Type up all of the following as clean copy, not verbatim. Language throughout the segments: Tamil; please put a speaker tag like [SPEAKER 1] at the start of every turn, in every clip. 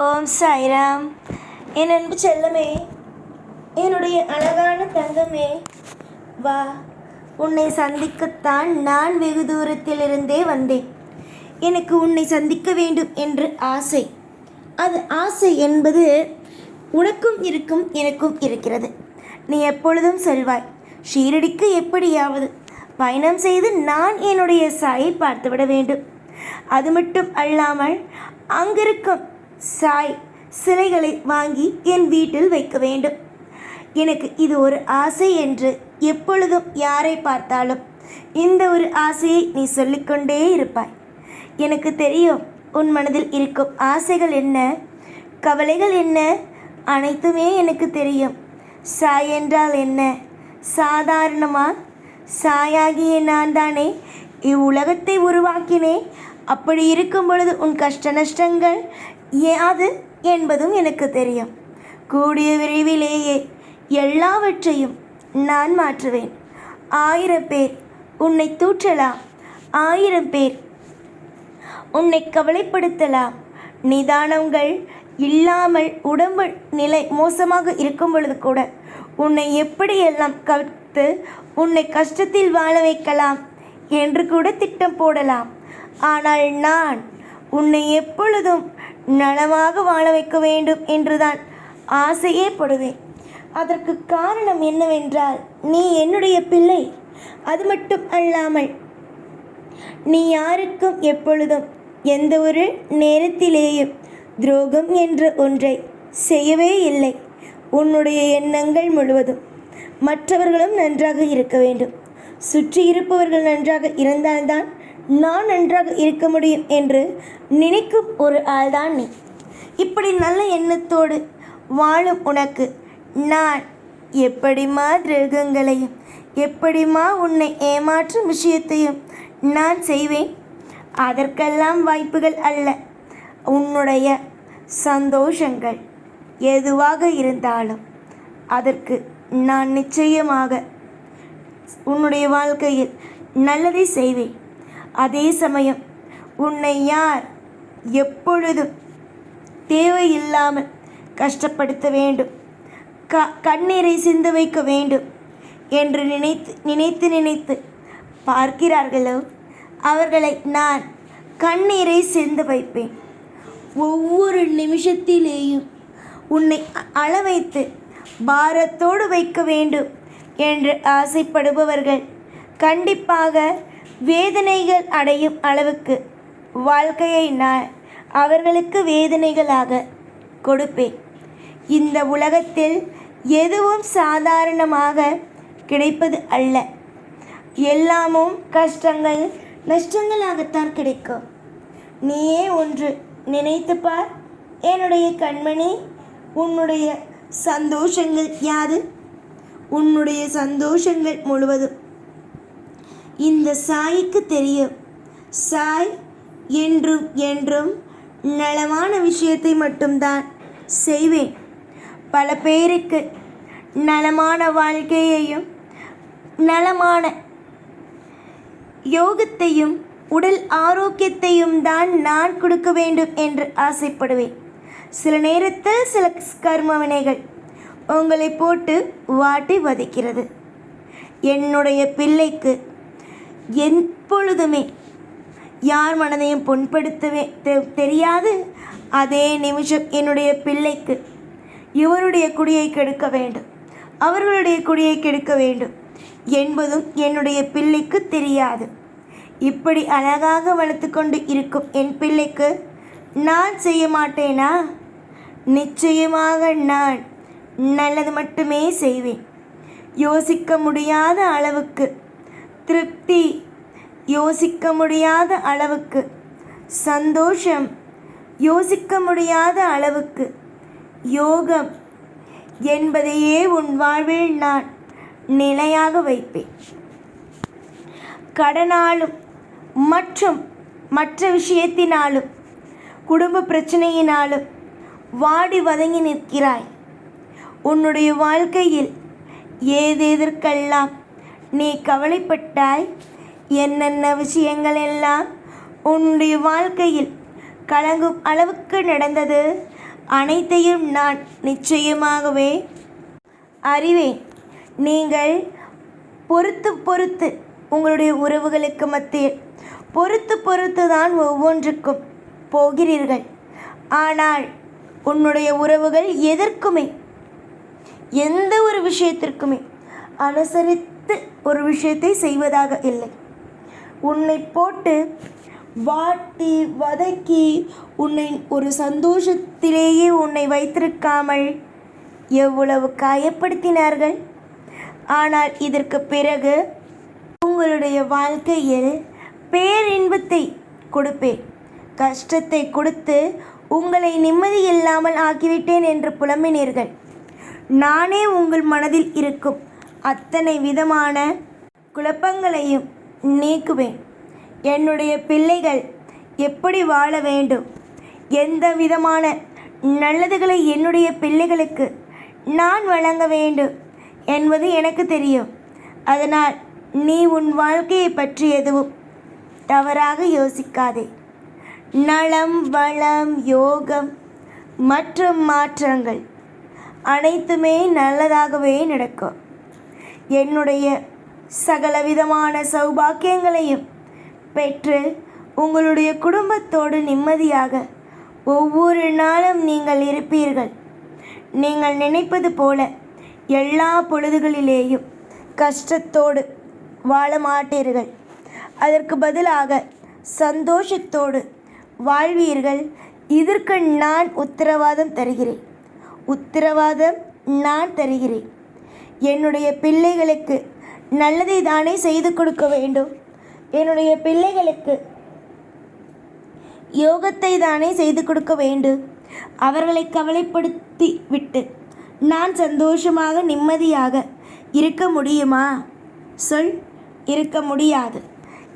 [SPEAKER 1] ஓம் சாய்ராம். என் அன்பு செல்லமே, என்னுடைய அழகான தங்கமே, வா, உன்னை சந்திக்கத்தான் நான் வெகு தூரத்திலிருந்தே வந்தேன். எனக்கு உன்னை சந்திக்க வேண்டும் என்று ஆசை. அது ஆசை என்பது உனக்கும் இருக்கும், எனக்கும் இருக்கிறது. நீ எப்பொழுதும் செல்வாய். ஷீரடிக்கு எப்படியாவது பயணம் செய்து நான் என்னுடைய சாயை பார்த்துவிட வேண்டும். அது மட்டும் அல்லாமல் அங்கிருக்கும் சாய் சிலைகளை வாங்கி என் வீட்டில் வைக்க வேண்டும். எனக்கு இது ஒரு ஆசை என்று எப்பொழுதும் யாரை பார்த்தாலும் இந்த ஒரு ஆசையை நீ சொல்லிக்கொண்டே இருப்பாய். எனக்கு தெரியும் உன் மனதில் இருக்கும் ஆசைகள் என்ன, கவலைகள் என்ன, அனைத்துமே எனக்கு தெரியும். சாய் என்றால் என்ன? சாதாரணமா? சாயாகிய நான் தானே இவ்வுலகத்தை உருவாக்கினேன். அப்படி இருக்கும் பொழுது உன் கஷ்ட நஷ்டங்கள் யாது என்பதும் எனக்கு தெரியும். கூடிய விரைவிலேயே எல்லாவற்றையும் நான் மாற்றுவேன். 1000 பேர் உன்னை தூற்றலாம், 1000 பேர் உன்னை கவலைப்படுத்தலாம். நிதானங்கள் இல்லாமல் உடம்பு நிலை மோசமாக இருக்கும் பொழுது கூட உன்னை எப்படியெல்லாம் கற்று உன்னை கஷ்டத்தில் வாழ வைக்கலாம் என்று கூட திட்டம் போடலாம். ஆனால் நான் உன்னை எப்பொழுதும் நலமாக வாழ வைக்க வேண்டும் என்றுதான் ஆசையே படுவேன். அதற்கு காரணம் என்னவென்றால், நீ என்னுடைய பிள்ளை. அது மட்டும் அல்லாமல் நீ யாருக்கும் எப்பொழுதும் எந்த ஒரு நேரத்திலேயும் துரோகம் என்ற ஒன்றை செய்யவே இல்லை. உன்னுடைய எண்ணங்கள் முழுவதும் மற்றவர்களும் நன்றாக இருக்க வேண்டும், சுற்றி இருப்பவர்கள் நன்றாக இருந்தால்தான் நான் நன்றாக இருக்க முடியும் என்று நினைக்கும் ஒரு ஆள்தான் நீ. இப்படி நல்ல எண்ணத்தோடு வாழும் உனக்கு நான் எப்படிமா துரோகங்களையும் எப்படிமா உன்னை ஏமாற்றும் விஷயத்தையும் நான் செய்வேன்? அதற்கெல்லாம் வாய்ப்புகள் அல்ல. உன்னுடைய சந்தோஷங்கள் எதுவாக இருந்தாலும் அதற்கு நான் நிச்சயமாக உன்னுடைய வாழ்க்கையில் நல்லதை செய்வேன். அதே சமயம் உன்னை யார் எப்பொழுதும் தேவையில்லாமல் கஷ்டப்படுத்த வேண்டும், கண்ணீரை சிந்த வைக்க வேண்டும் என்று நினைத்து பார்க்கிறார்களோ அவர்களை நான் கண்ணீரை சிந்த வைப்பேன். ஒவ்வொரு நிமிஷத்திலேயும் உன்னை அள வைத்து பாரத்தோடு வைக்க வேண்டும் என்று ஆசைப்படுபவர்கள் கண்டிப்பாக வேதனைகள் அடையும் அளவுக்கு வாழ்க்கையை நான் அவர்களுக்கு வேதனைகளாக கொடுப்பேன். இந்த உலகத்தில் எதுவும் சாதாரணமாக கிடைப்பது அல்ல. எல்லாமும் கஷ்டங்கள் நஷ்டங்களாகத்தான் கிடைக்கும். நீயே ஒன்று நினைத்து பார் என்னுடைய கண்மணி. உன்னுடைய சந்தோஷங்கள் யாது? உன்னுடைய சந்தோஷங்கள் முழுவதும் இந்த சாய்க்கு தெரியும். சாய் என்றும் என்றும் நலமான விஷயத்தை மட்டும்தான் செய்வேன். பல பேருக்கு நலமான வாழ்க்கையையும் நலமான யோகத்தையும் உடல் ஆரோக்கியத்தையும் தான் நான் கொடுக்க வேண்டும் என்று ஆசைப்படுவேன். சில நேரத்தில் சில கர்ம வினைகள் உங்களை போட்டு வாட்டி வதைக்கிறது. என்னுடைய பிள்ளைக்கு எப்பொழுதுமே யார் மனதையும் புண்படுத்தவே தெரியாது. அதே நிமிஷம் என்னுடைய பிள்ளைக்கு இவருடைய குடியை கெடுக்க வேண்டும், அவர்களுடைய குடியை கெடுக்க வேண்டும் என்பதும் என்னுடைய பிள்ளைக்கு தெரியாது. இப்படி அழகாக வளர்த்து கொண்டு இருக்கும் என் பிள்ளைக்கு நான் செய்ய மாட்டேனா? நிச்சயமாக நான் நல்லது மட்டுமே செய்வேன். யோசிக்க முடியாத அளவுக்கு திருப்தி, யோசிக்க முடியாத அளவுக்கு சந்தோஷம், யோசிக்க முடியாத அளவுக்கு யோகம் என்பதையே உன் வாழ்வில் நான் நிலையாக வைப்பேன். கடனாலும் மற்றும் மற்ற விஷயத்தினாலும் குடும்ப பிரச்சனையினாலும் வாடி வதங்கி நிற்கிறாய். உன்னுடைய வாழ்க்கையில் ஏதெதற்கெல்லாம் நீ கவலைப்பட்டாய், என்னென்ன விஷயங்கள் எல்லாம் உன்னுடைய வாழ்க்கையில் கலங்கும் அளவுக்கு நடந்தது, அனைத்தையும் நான் நிச்சயமாகவே அறிவேன். நீங்கள் பொறுத்து உங்களுடைய உறவுகளுக்கு மத்தியில் பொறுத்து தான் ஒவ்வொன்றுக்கும் போகிறீர்கள். ஆனால் உன்னுடைய உறவுகள் எதற்குமே, எந்த ஒரு விஷயத்திற்குமே அனுசரித்து ஒரு விஷயத்தை செய்வதாக இல்லை. உன்னை போட்டு வாட்டி வதக்கி உன்னை ஒரு சந்தோஷத்திலேயே உன்னை வைத்திருக்காமல் எவ்வளவு காயப்படுத்தினார்கள். ஆனால் இதற்கு பிறகு உங்களுடைய வாழ்க்கையில் பேரின்பத்தை கொடுப்பேன். கஷ்டத்தை கொடுத்து உங்களை நிம்மதி இல்லாமல் ஆக்கிவிட்டேன் என்று புலம்பினீர்கள். நானே உங்கள் மனதில் இருக்கும் அத்தனை விதமான குழப்பங்களையும் நீக்குவேன். என்னுடைய பிள்ளைகள் எப்படி வாழ வேண்டும், எந்த விதமான நல்லதுகளை என்னுடைய பிள்ளைகளுக்கு நான் வழங்க வேண்டும் என்பது எனக்கு தெரியும். அதனால் நீ உன் வாழ்க்கையை பற்றி எதுவும் தவறாக யோசிக்காதே. நலம், வளம், யோகம் மற்றும் மாற்றங்கள் அனைத்துமே நல்லதாகவே நடக்கும். என்னுடைய சகலவிதமான சௌபாக்கியங்களையும் பெற்று உங்களுடைய குடும்பத்தோடு நிம்மதியாக ஒவ்வொரு நாளும் நீங்கள் இருப்பீர்கள். நீங்கள் நினைப்பது போல எல்லா பொழுதுகளிலேயும் கஷ்டத்தோடு வாழ மாட்டீர்கள். அதற்கு பதிலாக சந்தோஷத்தோடு வாழ்வீர்கள். இதற்கு நான் உத்தரவாதம் தருகிறேன். என்னுடைய பிள்ளைகளுக்கு நல்லதை தானே செய்து கொடுக்க வேண்டும். என்னுடைய பிள்ளைகளுக்கு யோகத்தை தானே செய்து கொடுக்க வேண்டும். அவர்களை கவலைப்படுத்தி விட்டு நான் சந்தோஷமாக நிம்மதியாக இருக்க முடியுமா? சொல். இருக்க முடியாது.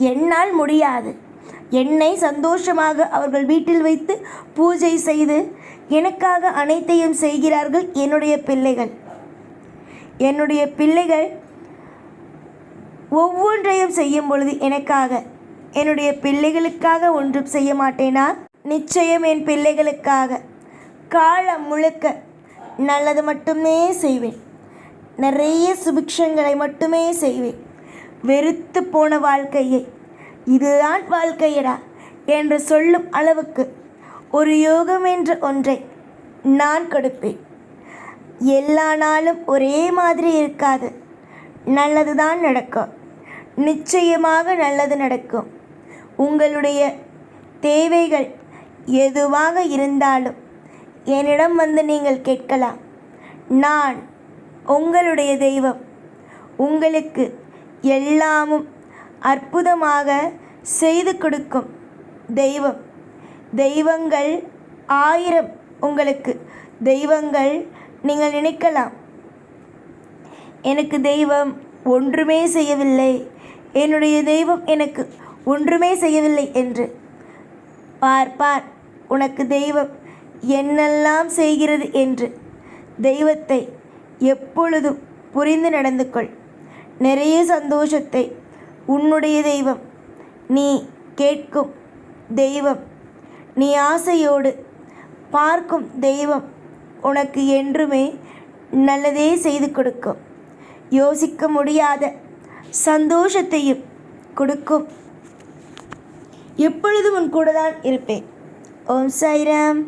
[SPEAKER 1] என்னால் முடியாது. என்னை சந்தோஷமாக அவர்கள் வீட்டில் வைத்து பூஜை செய்து எனக்காக அனைத்தையும் செய்கிறார்கள் என்னுடைய பிள்ளைகள் ஒவ்வொன்றையும் செய்யும் பொழுது எனக்காக, என்னுடைய பிள்ளைகளுக்காக ஒன்றும் செய்ய மாட்டேனா? நிச்சயம் என் பிள்ளைகளுக்காக காலம் முழுக்க நல்லது மட்டுமே செய்வேன். நிறைய சுபிக்ஷங்களை மட்டுமே செய்வேன். வெறுத்து போன வாழ்க்கையை இதுதான் வாழ்க்கையடா என்று சொல்லும் அளவுக்கு ஒரு யோகம் என்ற ஒன்றை நான் கொடுப்பேன். எல்லா நாளும் ஒரே மாதிரி இருக்காது. நல்லது தான் நடக்கும். நிச்சயமாக நல்லது நடக்கும். உங்களுடைய தேவைகள் எதுவாக இருந்தாலும் என்னிடம் வந்து நீங்கள் கேட்கலாம். நான் உங்களுடைய தெய்வம். உங்களுக்கு எல்லாமும் அற்புதமாக செய்து கொடுக்கும் தெய்வம். தெய்வங்கள் 1000 உங்களுக்கு தெய்வங்கள் நீங்கள் நினைக்கலாம். எனக்கு தெய்வம் ஒன்றுமே செய்யவில்லை, என்னுடைய தெய்வம் எனக்கு ஒன்றுமே செய்யவில்லை என்று. பார், உனக்கு தெய்வம் என்னெல்லாம் செய்கிறது என்று. தெய்வத்தை எப்பொழுதும் புரிந்து நடந்து கொள். நிறைய சந்தோஷத்தை உன்னுடைய தெய்வம், நீ கேட்கும் தெய்வம், நீ ஆசையோடு பார்க்கும் தெய்வம் உனக்கு என்றுமே நல்லதே செய்து கொடுக்கும். யோசிக்க முடியாத சந்தோஷத்தையும் கொடுக்கும். எப்பொழுதும் உன் கூட தான் இருப்பேன். ஓம் சாய்ராம்.